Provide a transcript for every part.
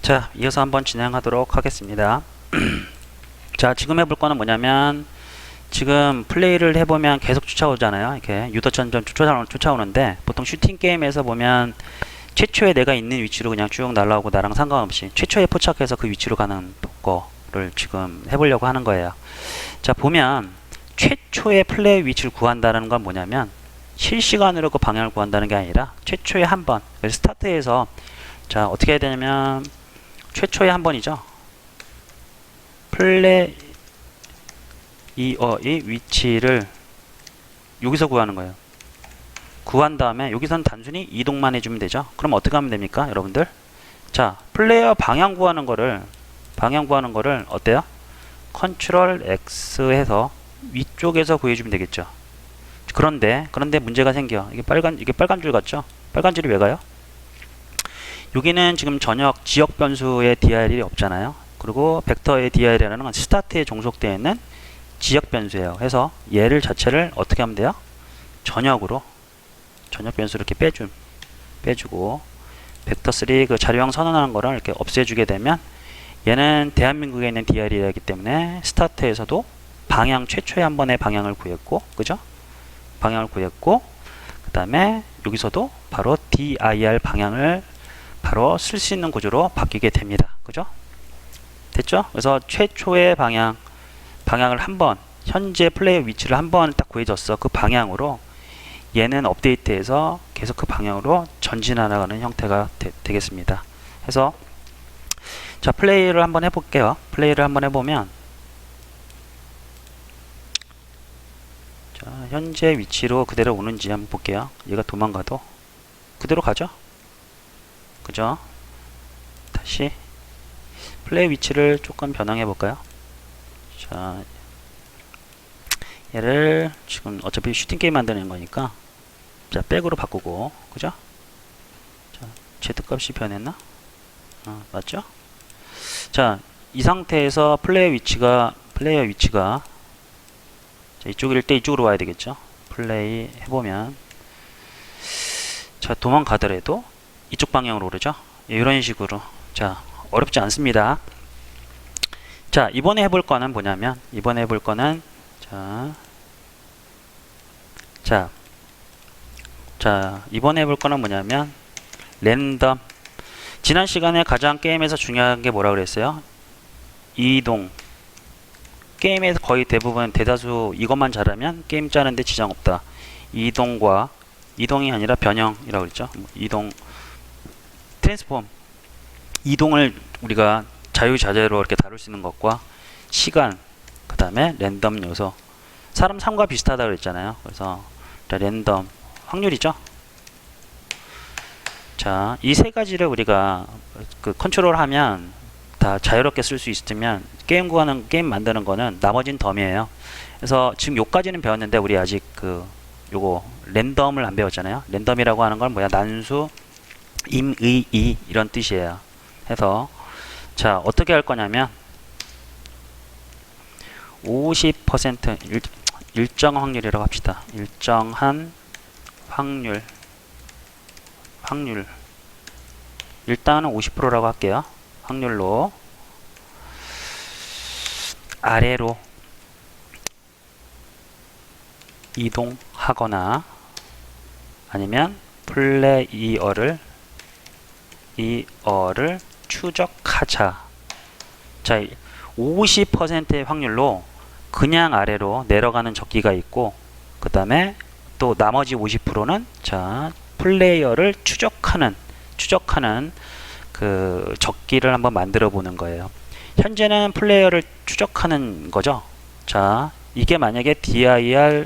자, 이어서 한번 진행하도록 하겠습니다. 자, 지금 해볼 거는 뭐냐면, 지금 플레이를 해보면 계속 쫓아오잖아요. 이렇게 유도점점 쫓아오는데, 보통 슈팅 게임에서 보면 최초에 내가 있는 위치로 그냥 쭉 날아오고 나랑 상관없이 최초에 포착해서 그 위치로 가는 거를 지금 해보려고 하는 거예요. 자, 보면 최초의 플레이 위치를 구한다는 건 뭐냐면, 실시간으로 그 방향을 구한다는 게 아니라 최초에 한 번, 그래서 스타트에서 자, 어떻게 해야 되냐면 최초에 한 번이죠. 플레이어의 위치를 여기서 구하는 거예요. 구한 다음에 여기서는 단순히 이동만 해주면 되죠. 그럼 어떻게 하면 됩니까, 여러분들? 자, 플레이어 방향 구하는 거를 어때요? 컨트롤 X 해서 위쪽에서 구해주면 되겠죠. 그런데 문제가 생겨. 이게 빨간 줄 같죠? 빨간 줄이 왜 가요? 여기는 지금 지역 변수의 DR이 없잖아요. 그리고 벡터의 DR이라는 건 스타트에 종속되어 있는 지역 변수예요. 해서 얘를 자체를 어떻게 하면 돼요? 전역 변수를 이렇게 빼주고 벡터3 그 자료형 선언하는 거를 이렇게 없애주게 되면 얘는 대한민국에 있는 DR이기 때문에 스타트에서도 방향 최초에 한 번의 방향을 구했고, 그죠? 방향을 구했고, 그 다음에 여기서도 바로 dir 방향을 바로 쓸 수 있는 구조로 바뀌게 됩니다. 그죠? 됐죠? 그래서 최초의 방향을 한번, 현재 플레이 위치를 한번 딱 구해줬어. 그 방향으로 얘는 업데이트해서 계속 그 방향으로 전진하는 형태가 되겠습니다. 그래서 자, 플레이를 한번 해볼게요. 플레이를 한번 해보면 자, 현재 위치로 그대로 오는지 한번 볼게요. 얘가 도망가도 그대로 가죠? 그죠? 다시 플레이 위치를 조금 변형해 볼까요? 자, 얘를 지금 어차피 슈팅 게임 만드는 거니까 자, 백으로 바꾸고, 그죠? 자, Z 값이 변했나? 맞죠? 자, 이 상태에서 플레이어 위치가 자, 이쪽일 때 이쪽으로 와야 되겠죠? 플레이 해보면 자, 도망가더라도 이쪽 방향으로 오르죠? 이런 식으로. 자, 어렵지 않습니다. 자, 이번에 해볼 거는 뭐냐면, 이번에 해볼 거는 뭐냐면, 랜덤. 지난 시간에 가장 게임에서 중요한 게 뭐라 그랬어요? 이동. 게임에서 거의 대부분 대다수 이것만 잘하면 게임 짜는데 지장 없다. 이동이 아니라 변형이라고 그랬죠. 이동, 트랜스폼. 이동을 우리가 자유자재로 이렇게 다룰 수 있는 것과 시간, 그 다음에 랜덤 요소. 사람 삶과 비슷하다고 그랬잖아요. 그래서 랜덤, 확률이죠. 자, 이 세 가지를 우리가 그 컨트롤 하면 다 자유롭게 쓸 수 있으면 게임 만드는 거는 나머진 덤이에요. 그래서 지금 요까지는 배웠는데 우리 아직 요거 랜덤을 안 배웠잖아요. 랜덤이라고 하는 건 뭐야? 난수, 임의, 이런 뜻이에요. 해서 자, 어떻게 할 거냐면 50% 일정 확률이라고 합시다. 일정한 확률 일단은 50%라고 할게요. 확률로 아래로 이동하거나 아니면 플레이어를 추적하자. 자, 50%의 확률로 그냥 아래로 내려가는 적기가 있고, 그 다음에 또 나머지 50%는 자, 플레이어를 추적하는 그 적기를 한번 만들어 보는 거예요. 현재는 플레이어를 추적하는 거죠. 자, 이게 만약에 dir에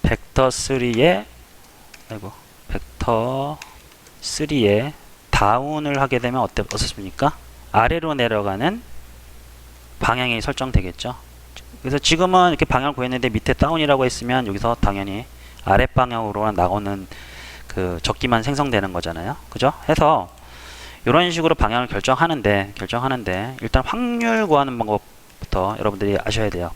벡터3에 다운을 하게 되면 어떻습니까? 아래로 내려가는 방향이 설정되겠죠. 그래서 지금은 이렇게 방향을 구했는데 밑에 다운이라고 했으면 여기서 당연히 아래 방향으로 나오는 그 적기만 생성되는 거잖아요. 그죠? 해서 이런 식으로 방향을 결정하는데 일단 확률 구하는 방법부터 여러분들이 아셔야 돼요.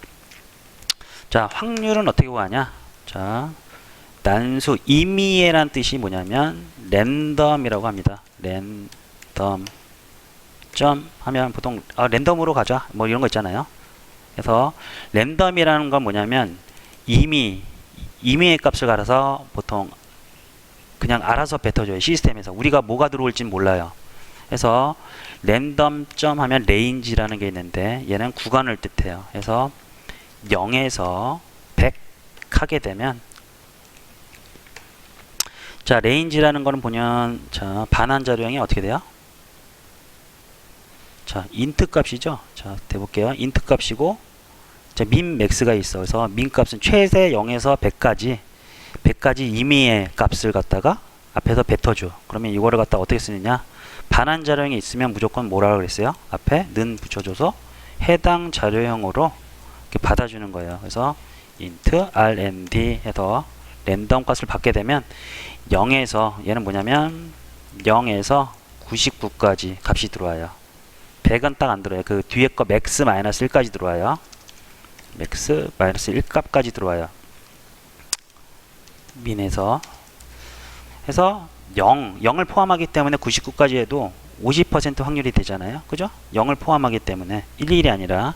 자, 확률은 어떻게 구하냐? 자, 난수 임의라는 뜻이 뭐냐면 랜덤이라고 합니다. 랜덤 점 하면 보통 랜덤으로 가자 뭐 이런 거 있잖아요. 그래서 랜덤이라는 건 뭐냐면 임의의 값을 갈아서 보통 그냥 알아서 뱉어줘요. 시스템에서 우리가 뭐가 들어올지 몰라요. 그래서 랜덤 점 하면 레인지라는 게 있는데 얘는 구간을 뜻해요. 그래서 0에서 100 하게 되면 자 레인지라는 거는 보면 자 반환 자료형이 어떻게 돼요? 자 인트 값이죠. 자 대볼게요. 인트 값이고 자 민 맥스가 있어. 그래서 민 값은 최대 0에서 100까지 임의의 값을 갖다가 앞에서 뱉어줘. 그러면 이거를 갖다 어떻게 쓰느냐? 반환 자료형이 있으면 무조건 뭐라고 그랬어요? 앞에 는 붙여줘서 해당 자료형으로 이렇게 받아주는 거예요. 그래서 int rnd 해서 랜덤 값을 받게 되면 0에서 얘는 뭐냐면 0에서 99까지 값이 들어와요. 100은 딱 안 들어와요. 그 뒤에 거 max 마이너스 1까지 들어와요. max 마이너스 1 값까지 들어와요. 민에서 해서 0을 포함하기 때문에 99까지 해도 50% 확률이 되잖아요. 그죠? 0을 포함하기 때문에 11이 아니라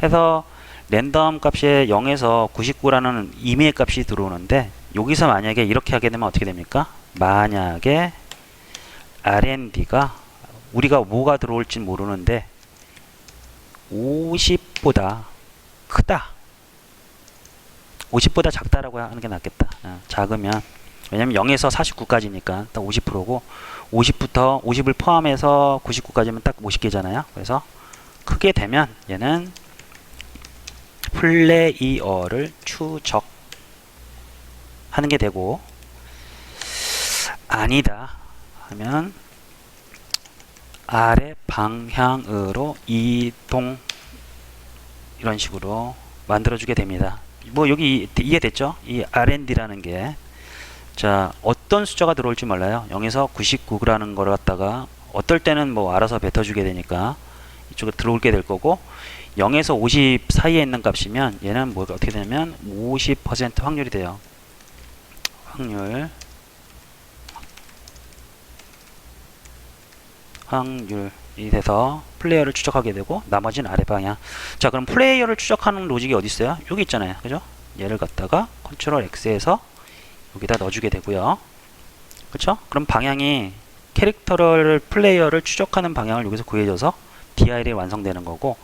해서 랜덤 값에 0에서 99라는 임의의 값이 들어오는데 여기서 만약에 이렇게 하게 되면 어떻게 됩니까? 만약에 R&D가 우리가 뭐가 들어올지 모르는데 50보다 크다. 50보다 작다라고 하는 게 낫겠다. 작으면 왜냐면 0에서 49까지니까 딱 50%고 50부터 50을 포함해서 99까지면 딱 50개잖아요. 그래서 크게 되면 얘는 플레이어를 추적하는 게 되고 아니다 하면 아래 방향으로 이동 이런 식으로 만들어주게 됩니다. 뭐 여기 이해됐죠? 이 R&D라는 게 자 어떤 숫자가 들어올지 몰라요. 0에서 99라는 걸 갖다가 어떨 때는 뭐 알아서 뱉어주게 되니까 이쪽에 들어올게 될 거고 0에서 50 사이에 있는 값이면 얘는 뭐가 어떻게 되냐면 50% 확률이 돼요. 확률이 돼서 플레이어를 추적하게 되고 나머지는 아래 방향. 자 그럼 플레이어를 추적하는 로직이 어디 있어요? 여기 있잖아요. 그죠? 얘를 갖다가 컨트롤 X에서 여기다 넣어주게 되고요. 그쵸? 그럼 방향이 캐릭터를 플레이어를 추적하는 방향을 여기서 구해줘서 DIL이 완성되는 거고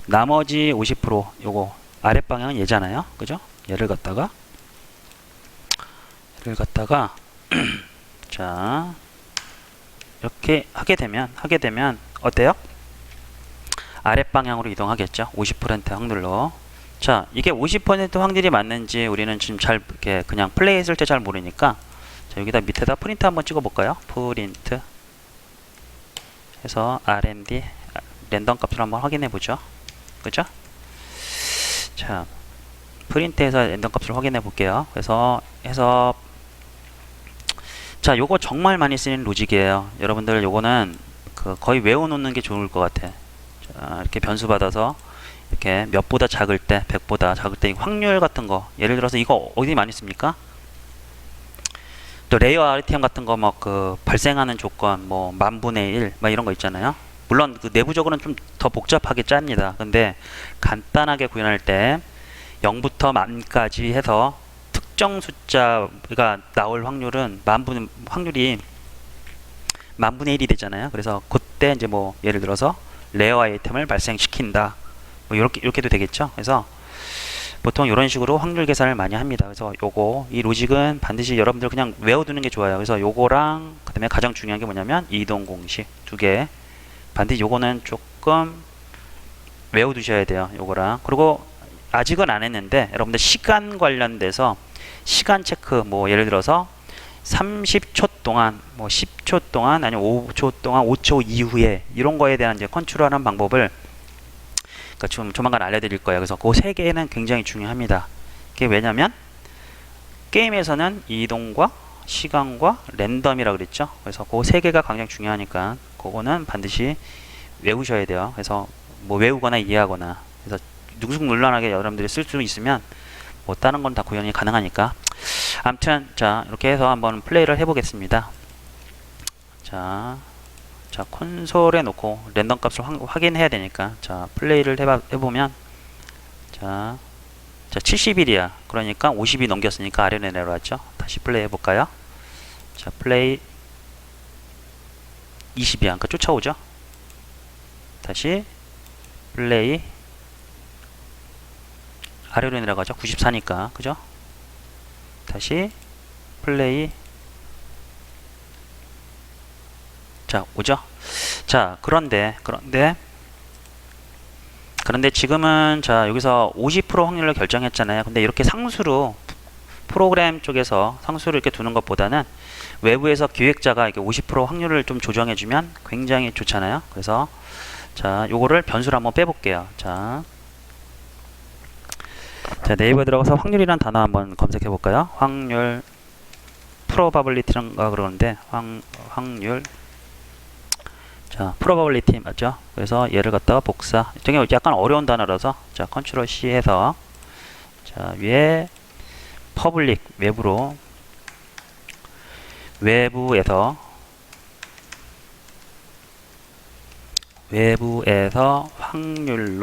나머지 50% 요거 아랫 방향은 얘잖아요. 그죠? 얘를 갖다가 자 이렇게 하게 되면 어때요? 아랫 방향으로 이동하겠죠. 50% 확률로. 자, 이게 50% 확률이 맞는지 우리는 지금 잘 이렇게 그냥 플레이했을 때 잘 모르니까 자, 여기다 밑에다 프린트 한번 찍어 볼까요? 프린트 해서 R&D 랜덤 값을 한번 확인해 보죠. 그죠? 자, 프린트해서 랜덤 값을 확인해 볼게요. 그래서 해서 자, 요거 정말 많이 쓰는 로직이에요. 여러분들 요거는 거의 외워놓는 게 좋을 것 같아. 자, 이렇게 변수 받아서 이렇게 몇보다 작을 때, 100보다 작을 때 확률 같은 거 예를 들어서 이거 어디 많이 씁니까? 또 레이어 RTM 같은 거 막 발생하는 조건 뭐 10,000분의 1 막 이런 거 있잖아요. 물론 그 내부적으로는 좀 더 복잡하게 짭니다. 근데 간단하게 구현할 때 0부터 만까지 해서 특정 숫자가 나올 확률은 확률이 10,000분의 1이 되잖아요. 그래서 그때 이제 뭐 예를 들어서 레어 아이템을 발생시킨다. 뭐 이렇게도 되겠죠. 그래서 보통 이런 식으로 확률 계산을 많이 합니다. 그래서 이 로직은 반드시 여러분들 그냥 외워두는 게 좋아요. 그래서 요거랑 그다음에 가장 중요한 게 뭐냐면 이동 공식 두 개. 반드시 요거는 조금 외워두셔야 돼요. 요거랑 그리고 아직은 안 했는데 여러분들 시간 관련돼서 시간 체크 뭐 예를 들어서 30초 동안 뭐 10초 동안 아니면 5초 동안 5초 이후에 이런 거에 대한 이제 컨트롤하는 방법을 그러니까 좀 조만간 알려드릴 거예요. 그래서 그 세 개는 굉장히 중요합니다. 그게 왜냐면 게임에서는 이동과 시간과 랜덤이라 그랬죠. 그래서 그 세 개가 굉장히 중요하니까 그거는 반드시 외우셔야 돼요. 그래서 뭐 외우거나 이해하거나 그래서 능숙능란하게 여러분들이 쓸 수 있으면 뭐 다른 건 다 구현이 가능하니까 아무튼 자 이렇게 해서 한번 플레이를 해보겠습니다. 자, 콘솔에 놓고 랜덤 값을 확인해야 되니까, 자, 플레이를 해보면, 자, 70일이야. 그러니까 50이 넘겼으니까 아래로 내려왔죠. 다시 플레이 해볼까요? 자, 플레이 20이야. 그러니까 쫓아오죠. 다시 플레이 아래로 내려가죠. 94니까. 그죠? 다시 플레이. 자, 오죠? 자, 그런데 지금은, 자, 여기서 50% 확률로 결정했잖아요. 근데 이렇게 상수로 프로그램 쪽에서 상수를 이렇게 두는 것보다는 외부에서 기획자가 이렇게 50% 확률을 좀 조정해주면 굉장히 좋잖아요. 그래서, 자, 요거를 변수를 한번 빼볼게요. 자, 네이버 들어가서 확률이란 단어 한번 검색해 볼까요? 확률, probability인가 그러는데, 확률. 자, probability 맞죠? 그래서 얘를 갖다가 복사. 되게 약간 어려운 단어라서, 자, 컨트롤 C 해서, 자, 위에 public 외부에서 확률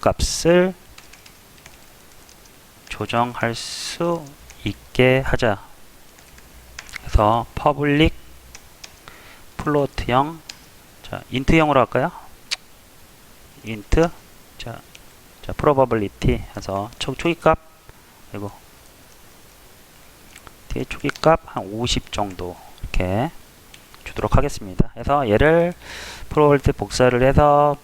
값을 조정할 수 있게 하자. 그래서 public float형, 자, int형으로 할까요? int, 자, probability 해서 초기값, 이거 초기값 한 50 정도 이렇게 주도록 하겠습니다. 그래서 얘를 probability 복사를 해서,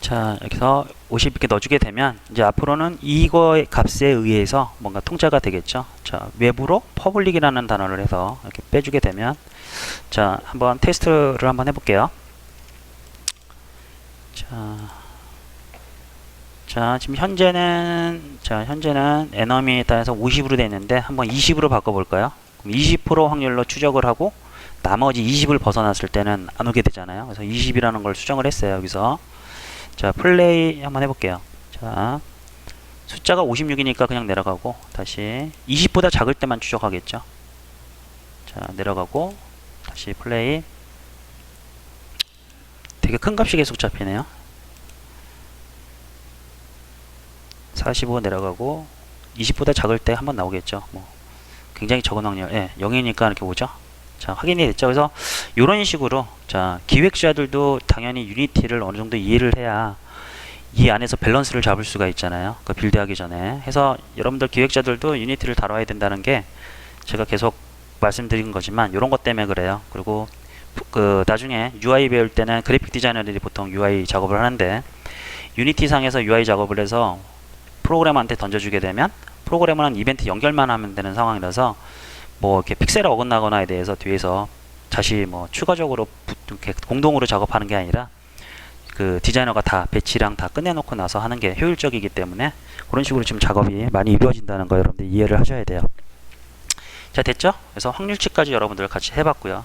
자, 여기서 50 이렇게 넣어주게 되면 이제 앞으로는 이거의 값에 의해서 뭔가 통제가 되겠죠. 자, 외부로 public이라는 단어를 해서 이렇게 빼주게 되면, 자, 한번 테스트를 한번 해볼게요. 자, 지금 현재는 에너미에 따라서 50으로 되어 있는데 한번 20으로 바꿔볼까요? 그럼 20% 확률로 추적을 하고 나머지 20을 벗어났을 때는 안 오게 되잖아요. 그래서 20이라는 걸 수정을 했어요. 여기서, 자, 플레이 한번 해볼게요. 자, 숫자가 56이니까 그냥 내려가고, 다시 20보다 작을 때만 추적하겠죠. 자, 내려가고 다시 플레이. 되게 큰 값이 계속 잡히네요. 45 내려가고 20보다 작을 때 한번 나오겠죠. 뭐 굉장히 적은 확률, 0이니까 이렇게 오죠. 자, 확인이 됐죠. 그래서 이런 식으로, 자, 기획자들도 당연히 유니티를 어느 정도 이해를 해야 이 안에서 밸런스를 잡을 수가 있잖아요. 그 빌드하기 전에. 해서 여러분들 기획자들도 유니티를 다뤄야 된다는 게 제가 계속 말씀드린 거지만 이런 것 때문에 그래요. 그리고 나중에 UI 배울 때는 그래픽 디자이너들이 보통 UI 작업을 하는데, 유니티 상에서 UI 작업을 해서 프로그래머한테 던져주게 되면 프로그래머는 이벤트 연결만 하면 되는 상황이라서 뭐 이렇게 픽셀에 어긋나거나에 대해서 뒤에서 다시 뭐 추가적으로 이렇게 공동으로 작업하는 게 아니라 그 디자이너가 다 배치랑 다 끝내놓고 나서 하는 게 효율적이기 때문에 그런 식으로 지금 작업이 많이 이루어진다는 거 여러분들 이해를 하셔야 돼요. 자, 됐죠? 그래서 확률치까지 여러분들 같이 해봤고요.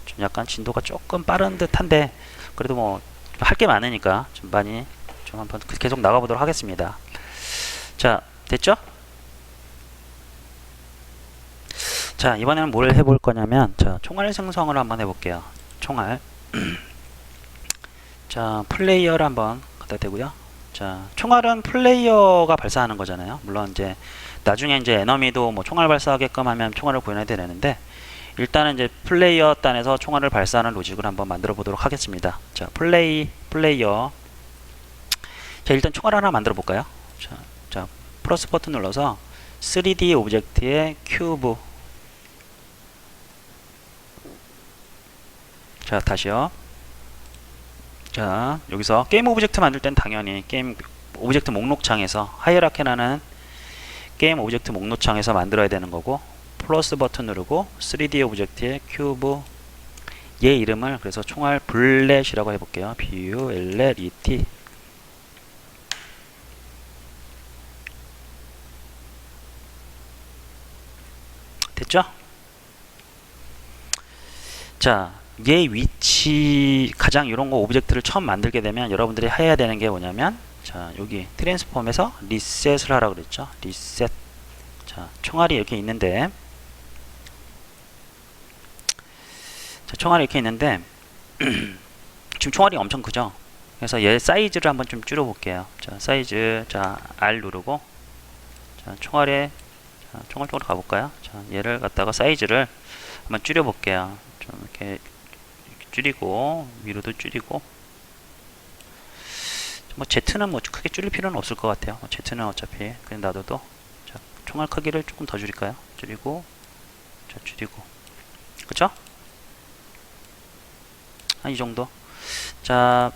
좀 약간 진도가 조금 빠른 듯한데 그래도 뭐 할 게 많으니까 좀 많이 좀 한번 계속 나가보도록 하겠습니다. 자, 됐죠? 자, 이번에는 뭘 해볼 거냐면, 자, 총알 생성을 한번 해볼게요. 총알. 자, 플레이어를 한번 갖다 대고요. 자, 총알은 플레이어가 발사하는 거잖아요. 물론 이제 나중에 이제 에너미도 뭐 총알 발사하게끔 하면 총알을 구현해야 되는데, 일단은 이제 플레이어 단에서 총알을 발사하는 로직을 한번 만들어 보도록 하겠습니다. 자, 플레이어. 자, 일단 총알 하나 만들어 볼까요? 자, 플러스 버튼 눌러서 3D 오브젝트의 큐브. 자, 다시요. 자, 여기서 게임 오브젝트 만들 땐 당연히 게임 오브젝트 목록창에서 하이라키라는 게임 오브젝트 목록창에서 만들어야 되는 거고, 플러스 버튼 누르고 3D 오브젝트의 큐브, 얘 이름을 그래서 총알 블렛이라고 해볼게요. BULLET. 됐죠? 자, 얘 위치 가장 이런 거 오브젝트를 처음 만들게 되면 여러분들이 해야 되는 게 뭐냐면, 자, 여기 트랜스폼에서 리셋을 하라고 그랬죠. 리셋. 자, 자, 총알이 이렇게 있는데, 자, 총알이 이렇게 있는데, 지금 총알이 엄청 크죠? 그래서 얘 사이즈를 한번 좀 줄여볼게요. 자, 사이즈, 자, R 누르고, 자, 총알에, 자, 총알 쪽으로 가볼까요? 자, 얘를 갖다가 사이즈를 한번 줄여볼게요. 좀 이렇게 줄이고, 위로도 줄이고, 뭐 Z는 뭐 크게 줄일 필요는 없을 것 같아요. Z는 어차피 그냥 놔둬도. 자, 총알 크기를 조금 더 줄일까요? 줄이고, 자, 줄이고, 그쵸? 한 이 정도. 자,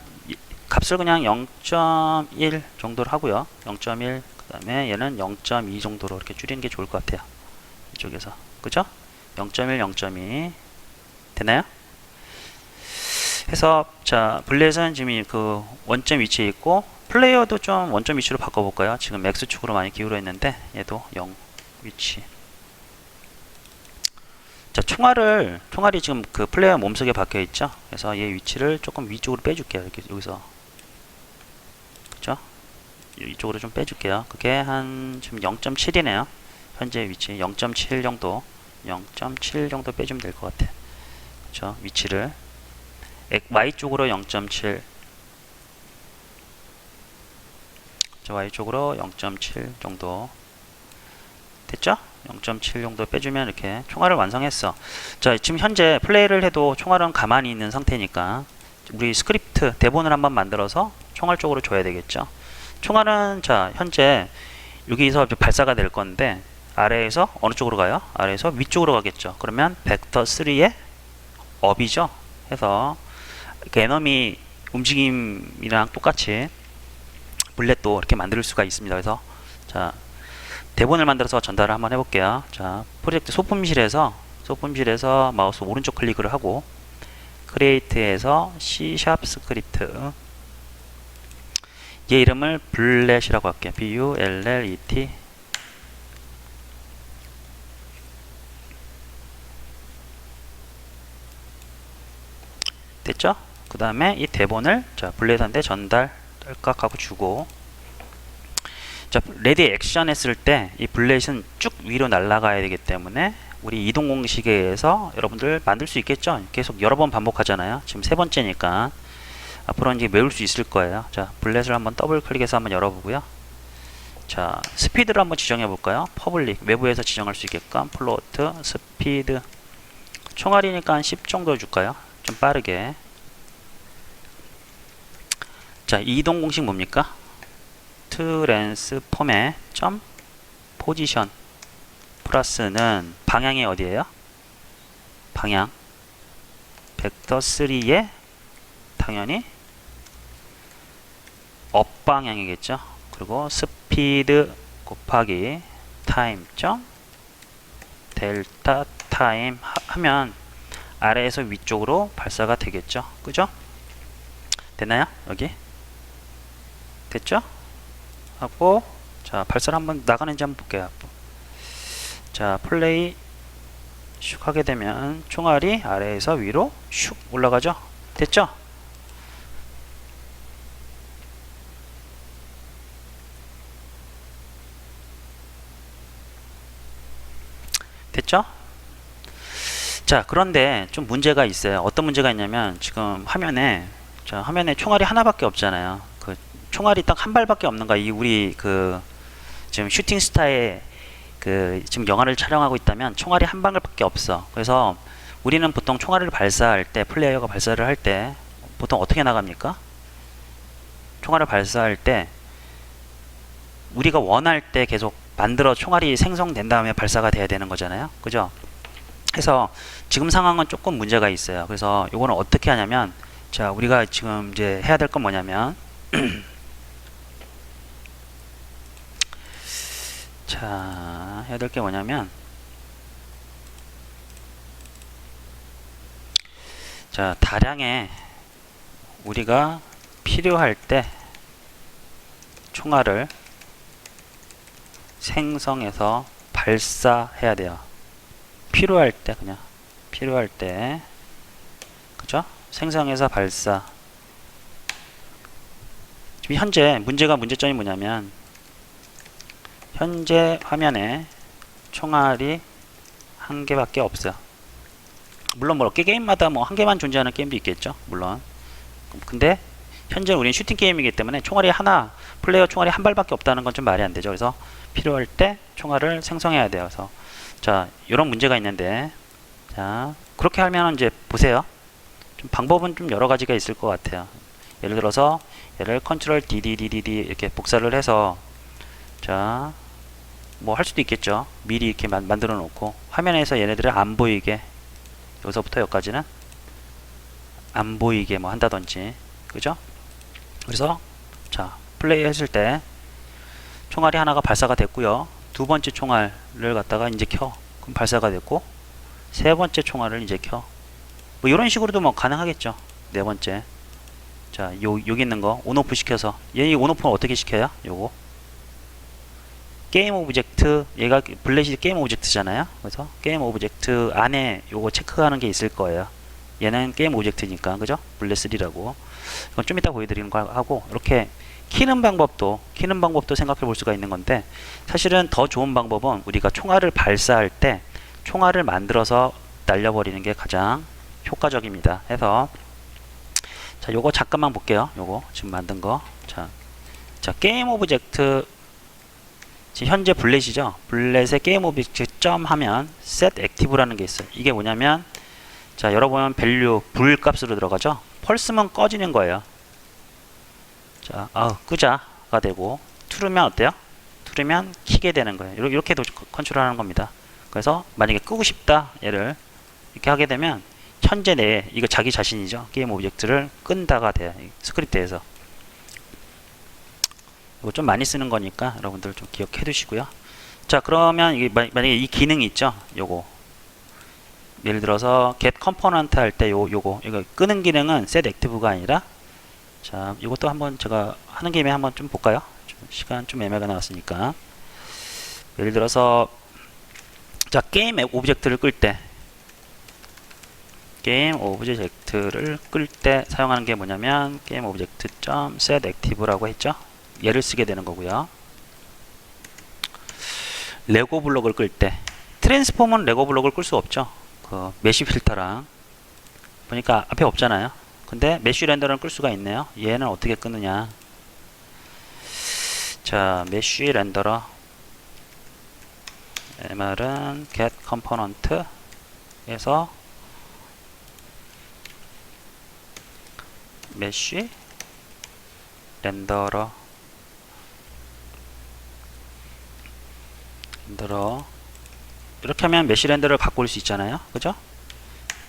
값을 그냥 0.1 정도로 하고요. 0.1, 그 다음에 얘는 0.2 정도로 이렇게 줄이는 게 좋을 것 같아요. 이쪽에서. 그죠? 0.1, 0.2. 되나요? 해서, 자, 블렛은 지금 그 원점 위치에 있고, 플레이어도 좀 원점 위치로 바꿔볼까요? 지금 X축으로 많이 기울어 있는데, 얘도 0 위치. 자, 총알이 지금 그 플레이어 몸속에 박혀 있죠? 그래서 얘 위치를 조금 위쪽으로 빼줄게요. 이렇게, 여기서. 그죠? 이쪽으로 좀 빼줄게요. 그게 한, 지금 0.7이네요. 현재 위치 0.7 정도. 0.7 정도 빼주면 될 것 같아. 그죠? 위치를. Y쪽으로 0.7. 자, Y쪽으로 0.7 정도. 됐죠? 0.7 정도 빼주면 이렇게 총알을 완성했어. 자, 지금 현재 플레이를 해도 총알은 가만히 있는 상태니까 우리 스크립트 대본을 한번 만들어서 총알 쪽으로 줘야 되겠죠. 총알은 자, 현재 여기서 발사가 될 건데 아래에서 어느 쪽으로 가요? 아래에서 위쪽으로 가겠죠. 그러면 벡터 3의 업이죠. 해서 에너미 움직임이랑 똑같이 블렛도 이렇게 만들 수가 있습니다. 그래서 자, 대본을 만들어서 전달을 한번 해볼게요. 자, 프로젝트 소품실에서 마우스 오른쪽 클릭을 하고 크리에이트에서 C# 스크립트 얘 이름을 블렛이라고 할게요. BULLET. 됐죠? 그 다음에 이 대본을 자, 블렛한테 전달 딸깍 하고 주고, 자, 레디 액션 했을 때 이 블렛은 쭉 위로 날아가야 되기 때문에 우리 이동 공식에 의해서 여러분들 만들 수 있겠죠? 계속 여러 번 반복하잖아요. 지금 세 번째니까 앞으로는 이제 외울 수 있을 거예요. 자, 블렛을 한번 더블 클릭해서 한번 열어보고요. 자, 스피드를 한번 지정해 볼까요? 퍼블릭 외부에서 지정할 수 있게끔 플로트 스피드 총알이니까 한 10 정도 줄까요? 좀 빠르게. 자, 이동 공식 뭡니까? 트랜스폼의 점 포지션 플러스는 방향이 어디예요? 방향 벡터 3의 당연히 업 방향이겠죠. 그리고 스피드 곱하기 타임 점 델타 타임 하면 아래에서 위쪽으로 발사가 되겠죠. 그죠? 됐나요? 여기 됐죠? 하고 자, 발사를 한번 나가는지 한번 볼게요. 자, 플레이 슉 하게 되면 총알이 아래에서 위로 슉 올라가죠. 됐죠? 됐죠? 자, 그런데 좀 문제가 있어요. 어떤 문제가 있냐면 지금 화면에 자, 화면에 총알이 하나밖에 없잖아요. 그 총알이 딱 한 발밖에 없는 거야. 이 우리 그 지금 슈팅 스타의 그 지금 영화를 촬영하고 있다면 총알이 한 방울밖에 없어. 그래서 우리는 보통 총알을 발사할 때 플레이어가 발사를 할 때 보통 어떻게 나갑니까? 총알을 발사할 때 우리가 원할 때 계속 만들어 총알이 생성된 다음에 발사가 돼야 되는 거잖아요. 그죠? 그래서 지금 상황은 조금 문제가 있어요. 그래서 이거는 어떻게 하냐면 자, 우리가 지금 이제 해야 될 건 뭐냐면 자, 해야 될 게 뭐냐면 자, 다량의 우리가 필요할 때 총알을 생성해서 발사해야 돼요. 필요할 때 그냥 필요할 때 그죠? 생성해서 발사. 지금 현재 문제점이 뭐냐면 현재 화면에 총알이 한 개밖에 없어요. 물론 뭐 게임마다 뭐 한 개만 존재하는 게임도 있겠죠. 물론. 근데 현재 우리는 슈팅 게임이기 때문에 총알이 하나, 플레이어 총알이 한 발밖에 없다는 건 좀 말이 안 되죠. 그래서 필요할 때 총알을 생성해야 돼요. 그래서 자, 이런 문제가 있는데, 자, 그렇게 하면 이제 보세요. 좀 방법은 좀 여러 가지가 있을 것 같아요. 예를 들어서 얘를 컨트롤 DDDDD 이렇게 복사를 해서, 자, 뭐 할 수도 있겠죠. 미리 이렇게 만들어 놓고 화면에서 얘네들을 안 보이게, 여기서부터 여기까지는 안 보이게 뭐 한다든지, 그죠? 그래서 자, 플레이 했을 때 총알이 하나가 발사가 됐고요. 두 번째 총알을 갖다가 이제 켜. 그럼 발사가 됐고, 세 번째 총알을 이제 켜. 뭐 이런 식으로도 뭐 가능하겠죠. 네 번째. 자, 여기 있는 거 온오프 시켜서, 얘 온오프는 어떻게 시켜요? 요거 게임 오브젝트, 얘가 블레시 게임 오브젝트잖아요. 그래서 게임 오브젝트 안에 요거 체크하는 게 있을 거예요. 얘는 게임 오브젝트니까, 그죠? 블레3라고. 이건 좀 이따 보여드리는 거 하고, 이렇게 키는 방법도 생각해 볼 수가 있는 건데, 사실은 더 좋은 방법은 우리가 총알을 발사할 때 총알을 만들어서 날려버리는 게 가장 효과적입니다. 해서 자, 요거 잠깐만 볼게요. 요거 지금 만든 거. 자, 게임 오브젝트, 지금 현재 블렛이죠. 블렛의 게임 오브젝트 점 하면 set active라는 게 있어요. 이게 뭐냐면, 자, 열어보면 value 불 값으로 들어가죠. 펄스면 꺼지는 거예요. 자, 끄자가 되고, true면 어때요? true면 키게 되는 거예요. 이렇게도 컨트롤하는 겁니다. 그래서 만약에 끄고 싶다, 얘를 이렇게 하게 되면 현재 내에, 이거 자기 자신이죠. 게임 오브젝트를 끈다가 돼요. 스크립트에서. 이거 좀 많이 쓰는 거니까 여러분들 좀 기억해 두시고요. 자, 그러면 이게 만약에 이 기능이 있죠. 요거 예를 들어서 get component 할 때 이거 끄는 기능은 set active가 아니라, 자, 이것도 한번 제가 하는 김에 한번 좀 볼까요? 시간 좀 애매가 나왔으니까. 예를 들어서 자, 게임 오브젝트를 끌 때, 게임 오브젝트를 끌 때 사용하는 게 뭐냐면 게임 오브젝트 .set active라고 했죠. 얘를 쓰게 되는 거고요. 레고 블록을 끌 때, 트랜스폼은 레고 블록을 끌 수 없죠. 그 메쉬 필터랑 보니까 앞에 없잖아요. 근데 메쉬 렌더는 끌 수가 있네요. 얘는 어떻게 끄느냐. 자, 메쉬 렌더러 MR은 get component 에서 메쉬 렌더러 이렇게 하면 메쉬 렌더를 갖고 올 수 있잖아요. 그죠?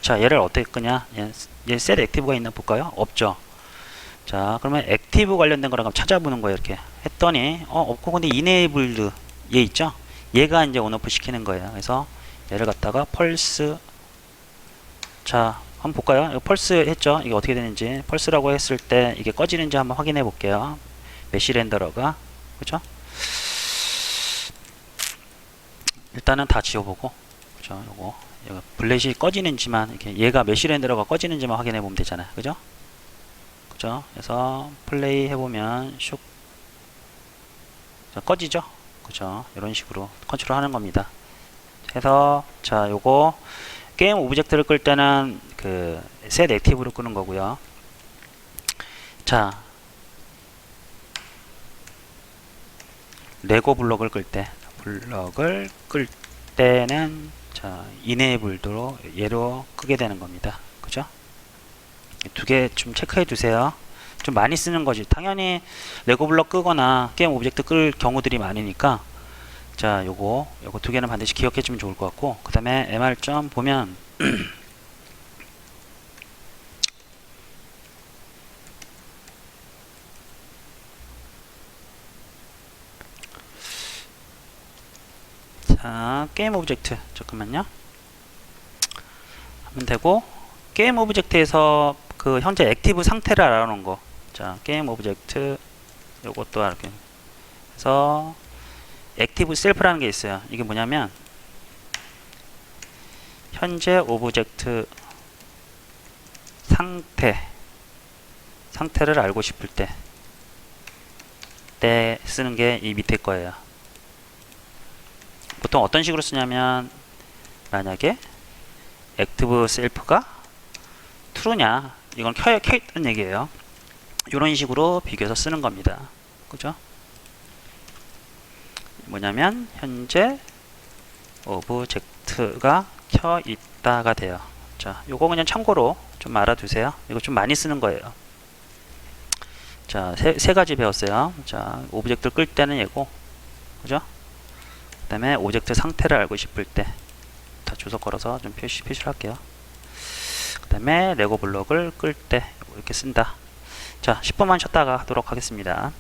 자, 얘를 어떻게 끄냐. 얘 셋 액티브가 있나 볼까요? 없죠. 자, 그러면 액티브 관련된 거랑 찾아보는 거예요. 이렇게 했더니 없고, 근데 이네이블드 얘 있죠? 얘가 이제 온오프 시키는 거예요. 그래서 얘를 갖다가 펄스, 자, 한번 볼까요? 이거 펄스 했죠? 이게 어떻게 되는지. 펄스라고 했을 때 이게 꺼지는지 한번 확인해 볼게요. 메쉬 렌더러가, 그죠? 일단은 다 지워보고, 그죠? 요거 블렛이 꺼지는지만, 이렇게 얘가 메쉬 렌더러가 꺼지는지만 확인해 보면 되잖아요. 그죠? 그죠? 그래서 플레이 해보면 슉, 자, 꺼지죠? 그죠? 이런 식으로 컨트롤 하는 겁니다. 해서 자, 요거 게임 오브젝트를 끌 때는 그 set active로 끄는 거고요. 자, 레고 블록을 끌 때는 자, enabled로 얘로 끄게 되는 겁니다. 그죠? 두 개 좀 체크해 두세요. 좀 많이 쓰는 거지. 당연히 레고 블록 끄거나 게임 오브젝트 끌 경우들이 많으니까, 자, 요거 두 개는 반드시 기억해 주면 좋을 것 같고, 그 다음에 MR 점 보면 자, 게임 오브젝트 잠깐만요. 하면 되고, 게임 오브젝트에서 그 현재 액티브 상태를 알아놓은 거. 자, 게임 오브젝트 요것도 이렇게 해서 액티브 셀프라는 게 있어요. 이게 뭐냐면 현재 오브젝트 상태를 알고 싶을 때 쓰는 게 이 밑에 거예요. 보통 어떤 식으로 쓰냐면 만약에 active self가 true냐 이건 켜 있다는 얘기예요. 이런 식으로 비교해서 쓰는 겁니다. 그죠? 뭐냐면 현재 오브젝트가 켜 있다가 돼요. 자, 요거 그냥 참고로 좀 알아두세요. 이거 좀 많이 쓰는 거예요. 자, 세 가지 배웠어요. 자, 오브젝트를 끌 때는 얘고, 그죠? 그 다음에 오브젝트 상태를 알고 싶을 때, 다 주석 걸어서 좀 표시를 할게요. 그 다음에 레고 블록을 끌 때 이렇게 쓴다. 자, 10분만 쉬었다가 하도록 하겠습니다.